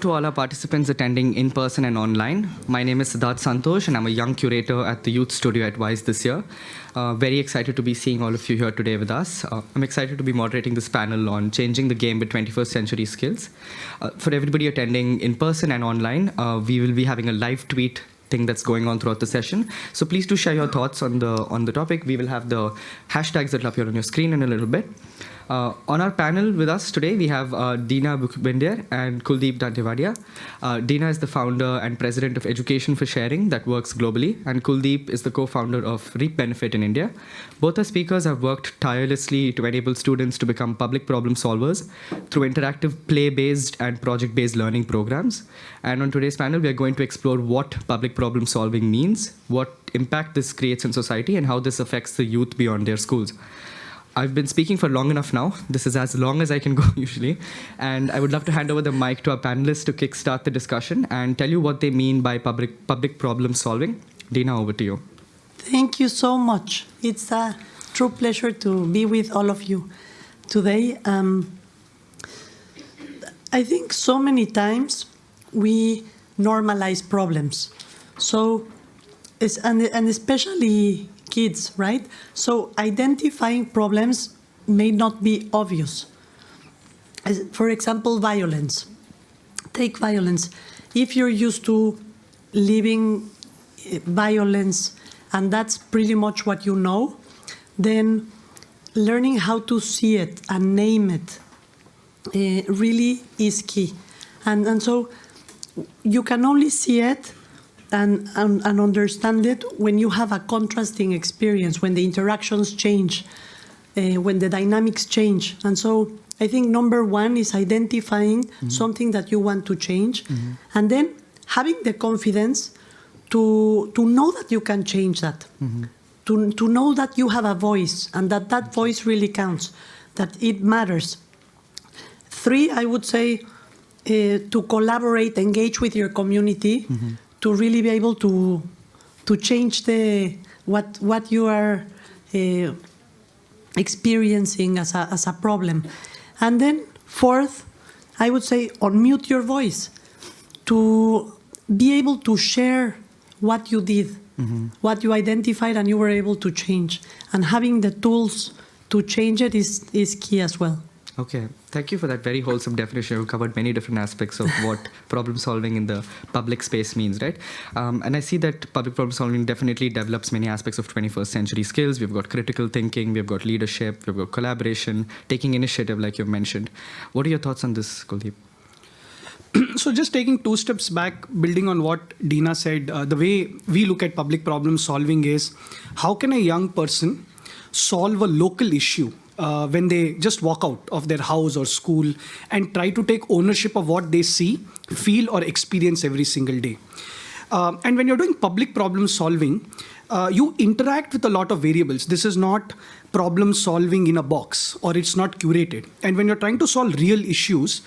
to all our participants attending in person and online. My name is Siddharth Santosh, and I'm a young curator at the Youth Studio at WISE this year. Very excited to be seeing all of you here today with us. I'm excited to be moderating this panel on changing the game with 21st century skills. For everybody attending in person and online, we will be having a live tweet thing that's going on throughout the session. So please do share your thoughts on the topic. We will have the hashtags that will appear on your screen in a little bit. On our panel with us today, we have Dina Bukbendir and Kuldeep Dantewadia. Dina is the founder and president of Education for Sharing that works globally, and Kuldeep is the co-founder of Reap Benefit in India. Both our speakers have worked tirelessly to enable students to become public problem solvers through interactive play-based and project-based learning programs. And on today's panel, we are going to explore what public problem solving means, what impact this creates in society, and how this affects the youth beyond their schools. I've been speaking for long enough now. This is as long as I can go usually. And I would love to hand over the mic to our panelists to kickstart the discussion and tell you what they mean by public problem solving. Dina, over to you. Thank you so much. It's a true pleasure to be with all of you today. I think so many times we normalize problems. So, and especially kids, right? So identifying problems may not be obvious. For example, violence. Take violence. If you're used to living violence and that's pretty much what you know, then learning how to see it and name it really is key. And so you can only see it and understand it when you have a contrasting experience, when the interactions change, when the dynamics change. And so I think number one is identifying something that you want to change, and then having the confidence to know that you can change that, to know that you have a voice and that voice really counts, that it matters. Three, I would say, to collaborate, engage with your community, to really be able to change what you are experiencing as a problem. And then fourth, I would say unmute your voice, to be able to share what you did, what you identified and you were able to change. And having the tools to change it is key as well. Okay, thank you for that very wholesome definition. You covered many different aspects of what problem solving in the public space means, right? And I see that public problem solving definitely develops many aspects of 21st century skills. We've got critical thinking, we've got leadership, we've got collaboration, taking initiative like you've mentioned. What are your thoughts on this, Kuldeep? So just taking two steps back, building on what Dina said, the way we look at public problem solving is, how can a young person solve a local issue when they just walk out of their house or school and try to take ownership of what they see, feel, or experience every single day. And when you're doing public problem solving, you interact with a lot of variables. This is not problem solving in a box, or it's not curated. And when you're trying to solve real issues,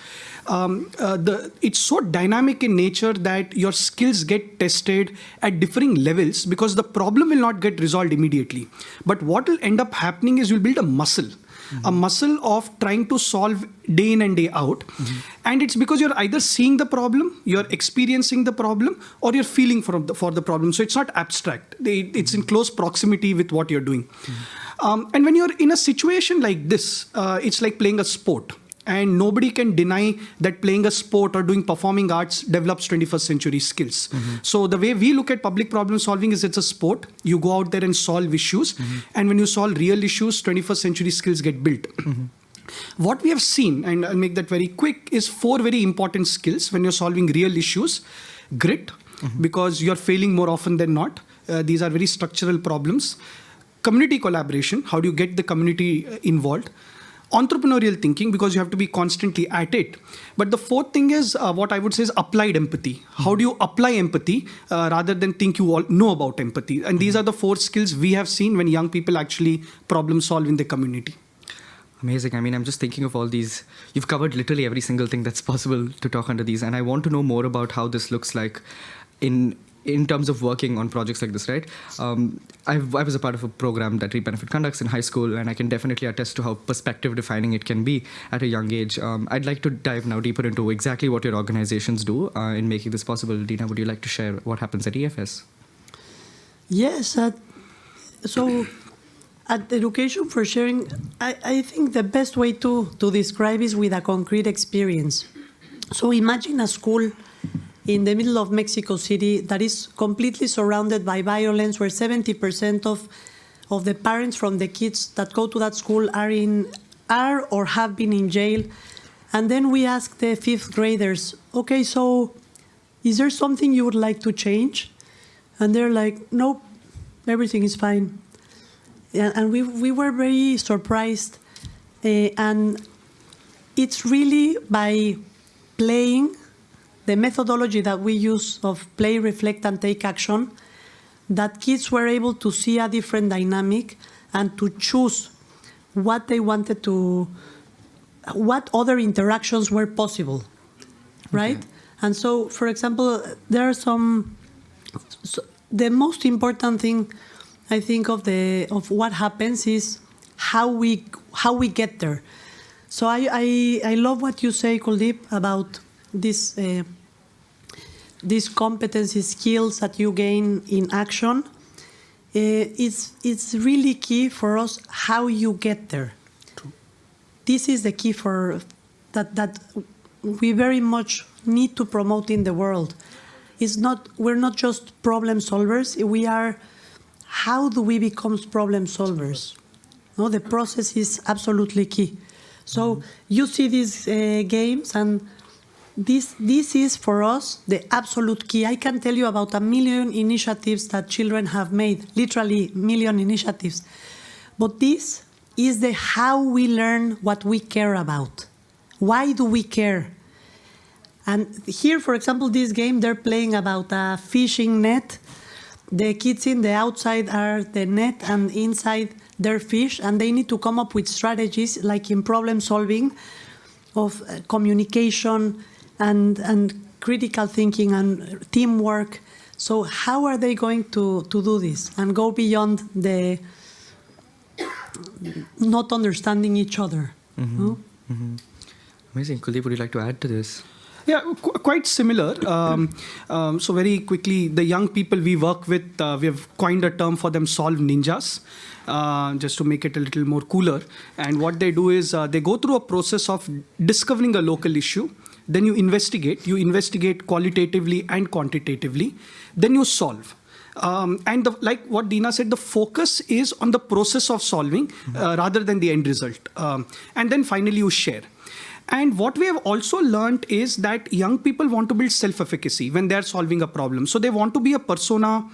it's so dynamic in nature that your skills get tested at differing levels, because the problem will not get resolved immediately. But what will end up happening is you'll build a muscle. A muscle of trying to solve day in and day out. And it's because you're either seeing the problem, you're experiencing the problem, or you're feeling for the problem. So it's not abstract. It's in close proximity with what you're doing. And when you're in a situation like this, it's like playing a sport. And nobody can deny that playing a sport or doing performing arts develops 21st century skills. So the way we look at public problem solving is it's a sport. You go out there and solve issues. And when you solve real issues, 21st century skills get built. What we have seen, and I'll make that very quick, is 4 very important skills when you're solving real issues. Grit, because you're failing more often than not. These are very structural problems. Community collaboration, how do you get the community involved? Entrepreneurial thinking, because you have to be constantly at it. But the fourth thing is what I would say is applied empathy. How do you apply empathy rather than think you all know about empathy? And these are the 4 skills we have seen when young people actually problem solve in the community. Amazing. I mean, I'm just thinking of all these. You've covered literally every single thing that's possible to talk under these. And I want to know more about how this looks like in in terms of working on projects like this, right? I was a part of a program that Reap Benefit conducts in high school, and I can definitely attest to how perspective defining it can be at a young age. I'd like to dive now deeper into exactly what your organizations do in making this possible. Dina, would you like to share what happens at EFS? Yes. So at Education for Sharing, I think the best way to describe is with a concrete experience. So imagine a school in the middle of Mexico City that is completely surrounded by violence, where 70% of the parents from the kids that go to that school are or have been in jail. And then we ask the fifth graders, okay, so is there something you would like to change? And they're like, nope, everything is fine. And we were very surprised. And it's really by playing, the methodology that we use of play, reflect, and take action, that kids were able to see a different dynamic and to choose what they wanted to, what other interactions were possible, right? Okay. And so, for example, there are some, the most important thing I think of what happens is how we get there. So I love what you say, Kuldeep, about these competency skills that you gain in action. It's really key for us how you get there. True. This is the key for that we very much need to promote in the world. We're not just problem solvers. We are. How do we become problem solvers? No, the process is absolutely key. So you see these games, and this is for us the absolute key. I can tell you about 1 million initiatives that children have made, literally 1 million initiatives. But this is the how we learn what we care about. Why do we care? And here, for example, this game, they're playing about a fishing net. The kids in the outside are the net, and inside they're fish, and they need to come up with strategies like in problem solving of communication and critical thinking and teamwork. So how are they going to do this and go beyond the not understanding each other? Mm-hmm. No? Mm-hmm. Amazing. Kuldeep, would you like to add to this? Yeah, quite similar. So very quickly, the young people we work with, we have coined a term for them, solve ninjas, just to make it a little more cooler. And what they do is they go through a process of discovering a local issue. Then you investigate qualitatively and quantitatively. Then you solve. And like what Dina said, the focus is on the process of solving rather than the end result. And then finally you share. And what we have also learned is that young people want to build self-efficacy when they're solving a problem. So they want to be a persona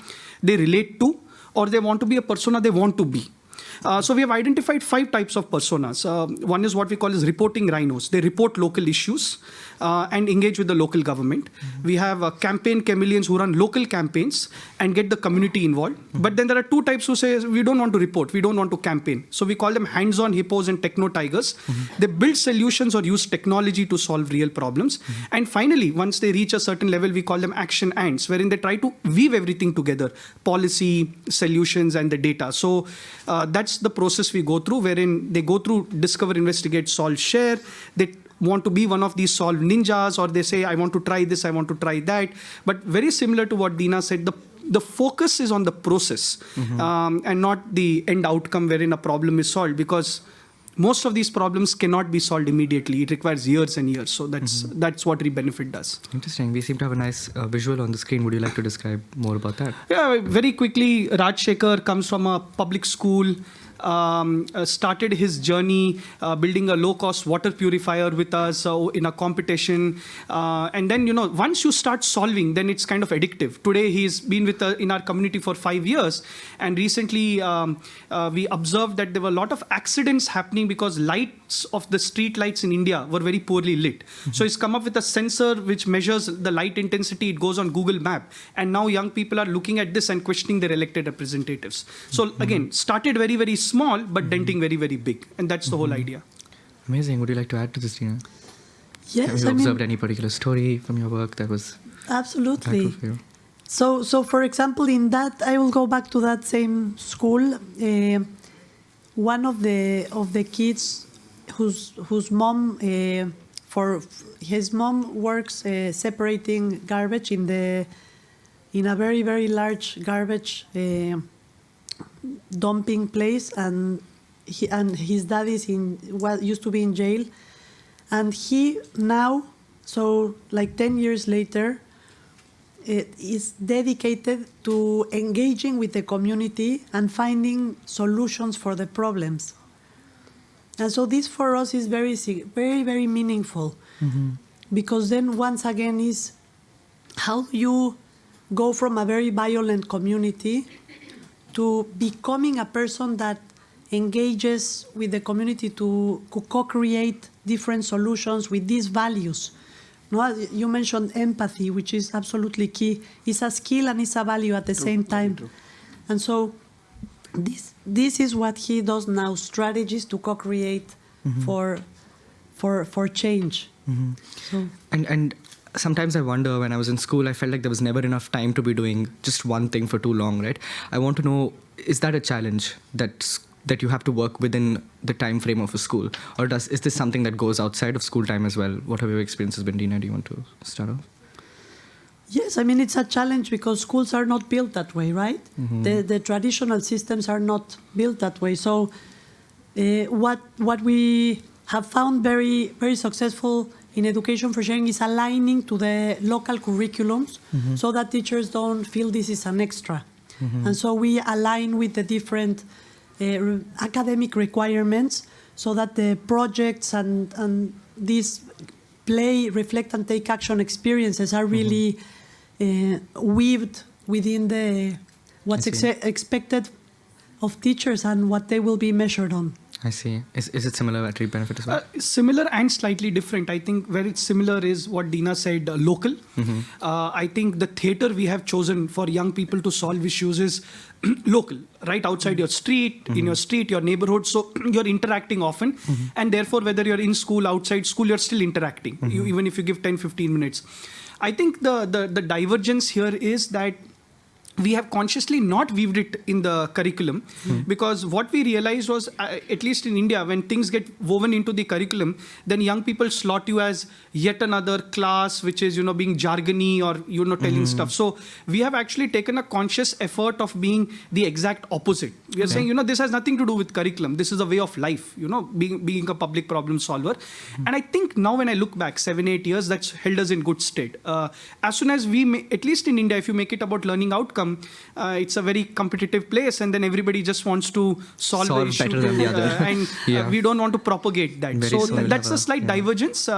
they relate to, or they want to be a persona they want to be. So we have identified 5 types of personas. One is what we call as reporting rhinos. They report local issues and engage with the local government. Mm-hmm. We have campaign chameleons who run local campaigns and get the community involved. Mm-hmm. But then there are 2 types who say, we don't want to report, we don't want to campaign. So we call them hands-on hippos and techno tigers. Mm-hmm. They build solutions or use technology to solve real problems. Mm-hmm. And finally, once they reach a certain level, we call them action ants, wherein they try to weave everything together, policy, solutions, and the data. So that's the process we go through, wherein they go through discover, investigate, solve, share. They want to be one of these solve ninjas, or they say, I want to try this, I want to try that. But very similar to what Dina said, the focus is on the process and not the end outcome wherein a problem is solved, because most of these problems cannot be solved immediately. It requires years and years. So that's what Rebenefit does. Interesting. We seem to have a nice visual on the screen. Would you like to describe more about that? Yeah, very quickly, Rajshekhar comes from a public school. Started his journey building a low-cost water purifier with us in a competition. And then, once you start solving, then it's kind of addictive. Today, he's been in our community for 5 years. And recently, we observed that there were a lot of accidents happening because lights of the street lights in India were very poorly lit. Mm-hmm. So he's come up with a sensor which measures the light intensity. It goes on Google Map. And now young people are looking at this and questioning their elected representatives. So again, started very, very small, but denting very, very big. And that's the whole idea. Amazing. Would you like to add to this, Dina? Yes. Have you observed any particular story from your work that was absolutely impactful for you? So for example, in that, I will go back to that same school. One of the kids whose mom his mom works separating garbage in a very, very large garbage dumping place, and his dad used to be in jail, and he now, so like 10 years later, is dedicated to engaging with the community and finding solutions for the problems. And so this for us is very, very, very meaningful, because then once again is how you go from a very violent community to becoming a person that engages with the community to co-create different solutions with these values. No, you mentioned empathy, which is absolutely key. It's a skill and it's a value at the same time. And so this is what he does now, strategies to co-create for change. So. And sometimes I wonder, when I was in school, I felt like there was never enough time to be doing just one thing for too long, right? I want to know, is that a challenge that you have to work within the time frame of a school? Or is this something that goes outside of school time as well? What have your experiences been, Dina? Do you want to start off? Yes, I mean, it's a challenge because schools are not built that way, right? The traditional systems are not built that way. So what we have found very, very successful in Education for Sharing is aligning to the local curriculums so that teachers don't feel this is an extra. And so we align with the different academic requirements so that the projects and these play, reflect, and take action experiences are really weaved within what's expected of teachers and what they will be measured on. I see. Is it similar at Reap Benefit as well? Similar and slightly different. I think where it's similar is what Dina said, local. I think the theater we have chosen for young people to solve issues is local, right outside your street, in your street, your neighborhood. So you're interacting often. And therefore, whether you're in school, outside school, you're still interacting, even if you give 10, 15 minutes. I think the divergence here is that we have consciously not weaved it in the curriculum because what we realized was, at least in India, when things get woven into the curriculum, then young people slot you as yet another class, which is, being jargony or, telling stuff. So we have actually taken a conscious effort of being the exact opposite. We are saying, this has nothing to do with curriculum. This is a way of life, being a public problem solver. And I think now when I look back 7-8 years, that's held us in good state. As soon as at least in India, if you make it about learning outcome, it's a very competitive place, and then everybody just wants to solve the issue better than the other. And we don't want to propagate that. Very so soon that's a slight divergence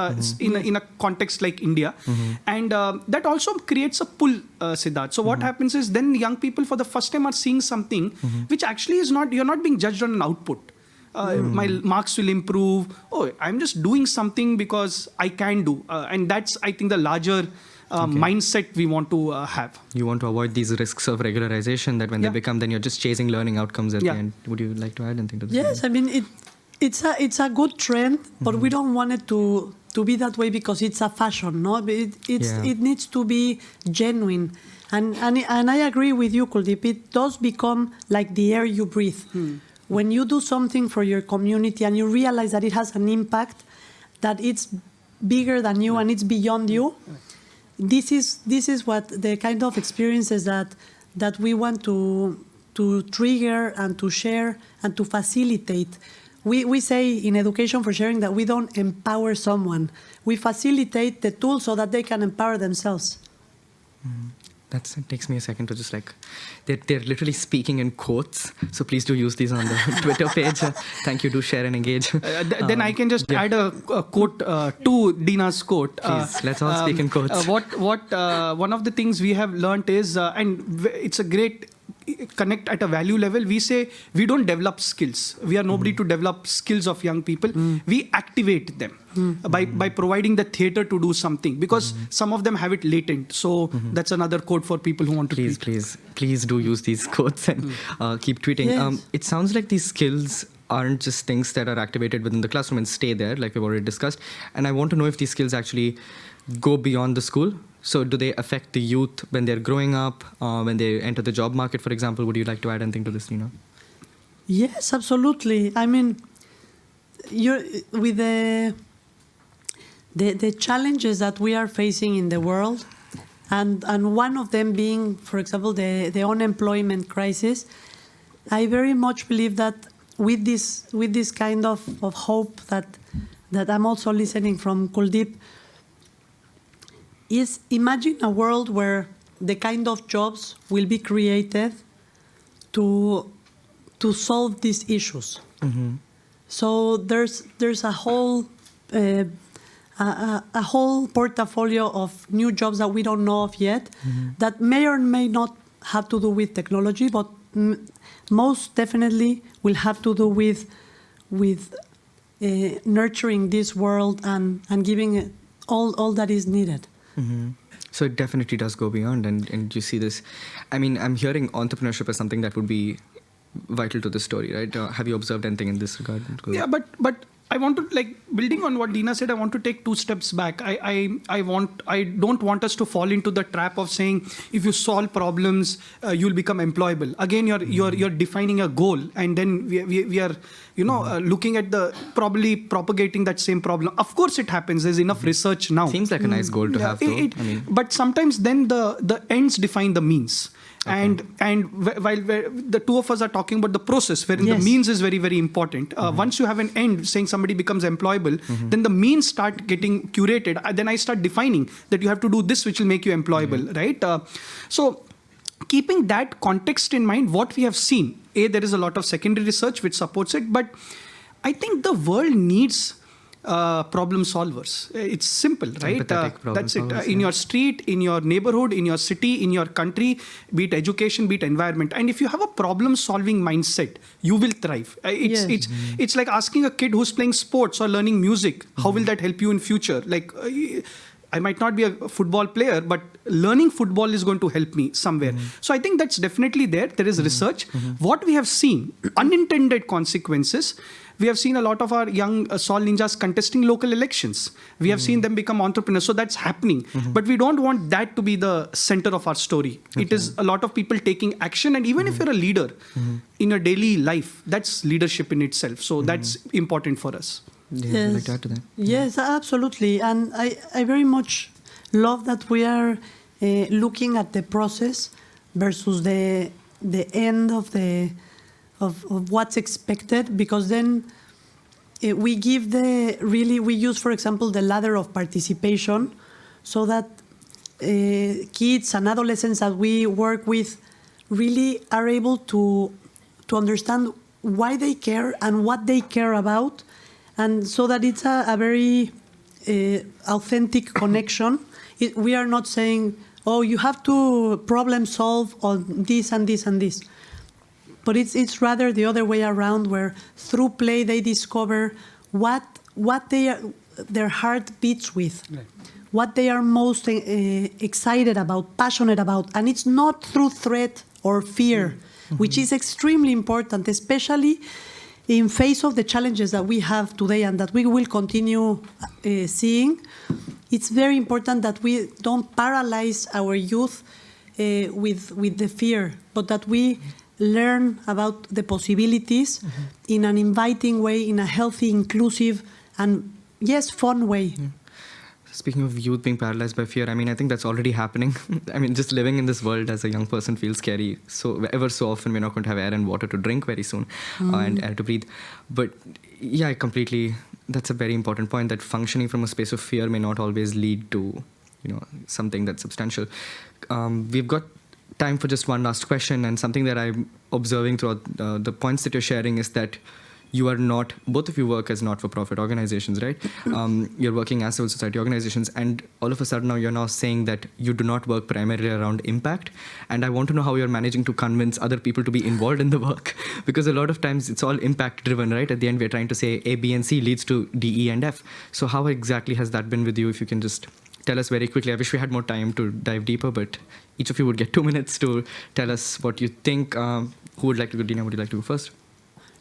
in a context like India, and that also creates a pull, Siddharth. So what happens is then young people for the first time are seeing something which actually is not, you're not being judged on an output. My marks will improve. Oh, I'm just doing something because I can do, and that's, I think, the larger mindset we want to have. You want to avoid these risks of regularization that when they become, then you're just chasing learning outcomes at the end. Would you like to add anything to this? Yes, I mean, it's a good trend, but we don't want it to be that way because it's a fashion, no? It needs to be genuine. And I agree with you, Kuldeep. It does become like the air you breathe. When you do something for your community and you realize that it has an impact, that it's bigger than you and it's beyond you, this is what the kind of experiences that we want to trigger and to share and to facilitate. We say in Education for Sharing that we don't empower someone. We facilitate the tool so that they can empower themselves. It takes me a second to just they're literally speaking in quotes. So please do use these on the Twitter page. Thank you. Do share and engage. Then I can just add a quote to Dina's quote. Please, let's all speak in quotes. One of the things we have learned is, and it's a great connect at a value level, we say we don't develop skills. We are nobody to develop skills of young people. We activate them by providing the theater to do something, because some of them have it latent. So that's another quote for people who want to tweet. Please do use these quotes and keep tweeting. Yes. It sounds like these skills aren't just things that are activated within the classroom and stay there, like we've already discussed. And I want to know if these skills actually go beyond the school. So do they affect the youth when they're growing up, when they enter the job market, for example? Would you like to add anything to this, Nina? Yes, absolutely. I mean, with the challenges that we are facing in the world, and one of them being, for example, the unemployment crisis, I very much believe that with this kind of hope that I'm also listening from Kuldeep, is imagine a world where the kind of jobs will be created to solve these issues. Mm-hmm. So there's a whole a whole portfolio of new jobs that we don't know of yet, that may or may not have to do with technology, but most definitely will have to do with nurturing this world and giving it all that is needed. Mm-hmm. So it definitely does go beyond, and you see this. I mean, I'm hearing entrepreneurship as something that would be vital to the story, right? Have you observed anything in this regard? Yeah, but I want to, like, building on what Dina said, I want to take 2 steps back. I don't want us to fall into the trap of saying if you solve problems, you'll become employable. Again, you're defining a goal, and then we are looking at probably propagating that same problem. Of course, it happens. There's enough research now. Seems like a nice goal to have, though. But sometimes then the ends define the means. Okay. And while the two of us are talking about the process, wherein the means is very, very important. Once you have an end, saying somebody becomes employable, then the means start getting curated. Then I start defining that you have to do this, which will make you employable, right? So keeping that context in mind, what we have seen, there is a lot of secondary research which supports it, but I think the world needs problem solvers. It's simple, right? That's it. In your street, in your neighborhood, in your city, in your country, be it education, be it environment. And if you have a problem-solving mindset, you will thrive. It's like asking a kid who's playing sports or learning music, how will that help you in future? Like, I might not be a football player, but learning football is going to help me somewhere. So I think that's definitely there. There is research. What we have seen, unintended consequences. We have seen a lot of our young Sol Ninjas contesting local elections. We have seen them become entrepreneurs. So that's happening. But we don't want that to be the center of our story. It is a lot of people taking action. And even if you're a leader in your daily life, that's leadership in itself. So that's important for us. Yeah, I'd like to add to that. Yes, absolutely. And I very much love that we are looking at the process versus the end of what's expected, because then we use, for example, the ladder of participation, so that kids and adolescents that we work with really are able to understand why they care and what they care about, and so that it's a very authentic connection. We are not saying, oh, you have to problem solve on this and this and this. But it's rather the other way around, where through play they discover what their heart beats with, what they are most excited about, passionate about. And it's not through threat or fear, which is extremely important, especially in face of the challenges that we have today and that we will continue seeing. It's very important that we don't paralyze our youth with the fear, but that we learn about the possibilities in an inviting way, in a healthy, inclusive, and fun way. Speaking of youth being paralyzed by fear, I mean, I think that's already happening. I mean, just living in this world as a young person feels scary. So ever so often, we're not going to have air and water to drink very soon, and air to breathe. But yeah, that's a very important point, that functioning from a space of fear may not always lead to, something that's substantial. We've got time for just one last question, and something that I'm observing throughout the points that you're sharing is that you are not, both of you work as not-for-profit organizations, right? You're working as civil society organizations, and all of a sudden now you're now saying that you do not work primarily around impact. And I want to know how you're managing to convince other people to be involved in the work, because a lot of times it's all impact-driven, right? At the end, we're trying to say A, B, and C leads to D, E, and F. So how exactly has that been with you? If you can just tell us very quickly. I wish we had more time to dive deeper, but each of you would get 2 minutes to tell us what you think. Who would like to go? Dina, would you like to go first?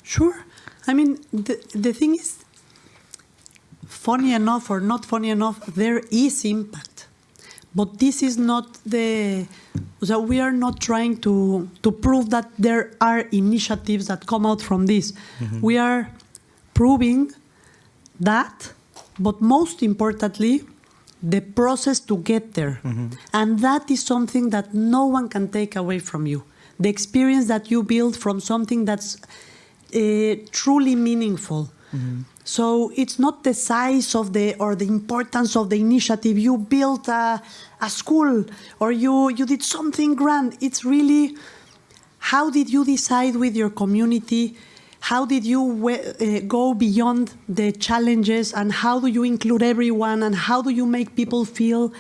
Sure. I mean, the thing is, funny enough or not funny enough, there is impact. But this is not so we are not trying to prove that there are initiatives that come out from this. We are proving that, but most importantly, the process to get there. And that is something that no one can take away from you. The experience that you build from something that's truly meaningful. So it's not the size of or the importance of the initiative. You built a school or you did something grand. It's really, how did you decide with your community? How did you go beyond the challenges, and how do you include everyone, and how do you make people feel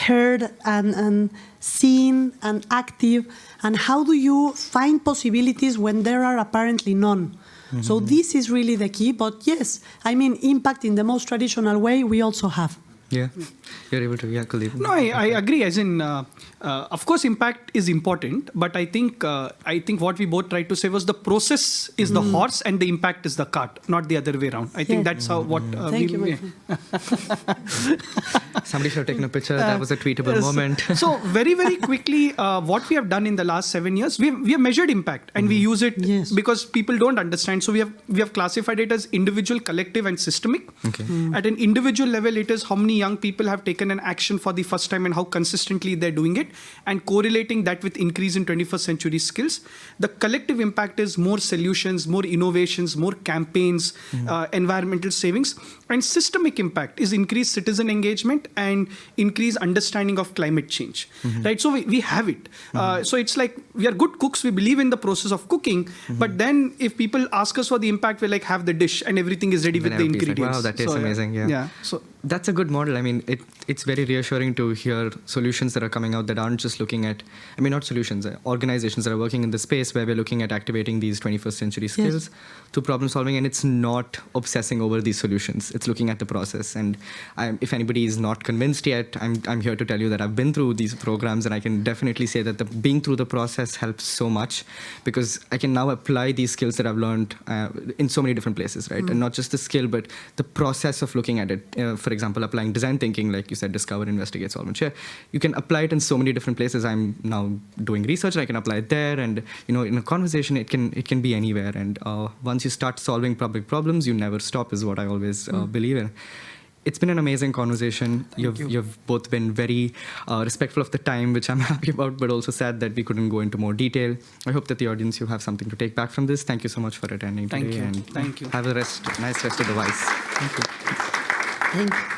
heard and seen and active, and how do you find possibilities when there are apparently none? So this is really the key. But yes, I mean, impact in the most traditional way we also have. Yeah, you're able to, Kuldeep. No, I agree. As in, of course, impact is important, but I think what we both tried to say was the process is the horse and the impact is the cart, not the other way around. I think that's how what. Thank you, my friend. Somebody should have taken a picture. That was a tweetable moment. So very, very quickly, what we have done in the last 7 years, we have measured impact and we use it because people don't understand. So we have classified it as individual, collective, and systemic. Okay. At an individual level, it is how many young people have taken an action for the first time and how consistently they're doing it, and correlating that with increase in 21st century skills. The collective impact is more solutions, more innovations, more campaigns, environmental savings. And systemic impact is increased citizen engagement and increased understanding of climate change. Right? So we have it. So it's like we are good cooks. We believe in the process of cooking. But then if people ask us for the impact, we like have the dish and everything is ready with the ingredients. Like, wow, that tastes amazing. Yeah. So that's a good model. I mean, it's very reassuring to hear solutions that are coming out that aren't just looking at, I mean, not solutions, organizations that are working in the space where we're looking at activating these 21st century skills to problem solving, and it's not obsessing over these solutions. It's looking at the process. And if anybody is not convinced yet, I'm here to tell you that I've been through these programs, and I can definitely say that being through the process helps so much, because I can now apply these skills that I've learned in so many different places, right? And not just the skill, but the process of looking at it. For example, applying design thinking, like you said, discover, investigate, solve, and share. You can apply it in so many different places. I'm now doing research, and I can apply it there. And in a conversation, it can be anywhere. And once you start solving public problems, you never stop, is what I always believe in. It's been an amazing conversation. You've both been very respectful of the time, which I'm happy about, but also sad that we couldn't go into more detail. I hope that the audience, you have something to take back from this. Thank you so much for attending today. Thank you. And have a nice rest of the Vice. Thank you. Thank you.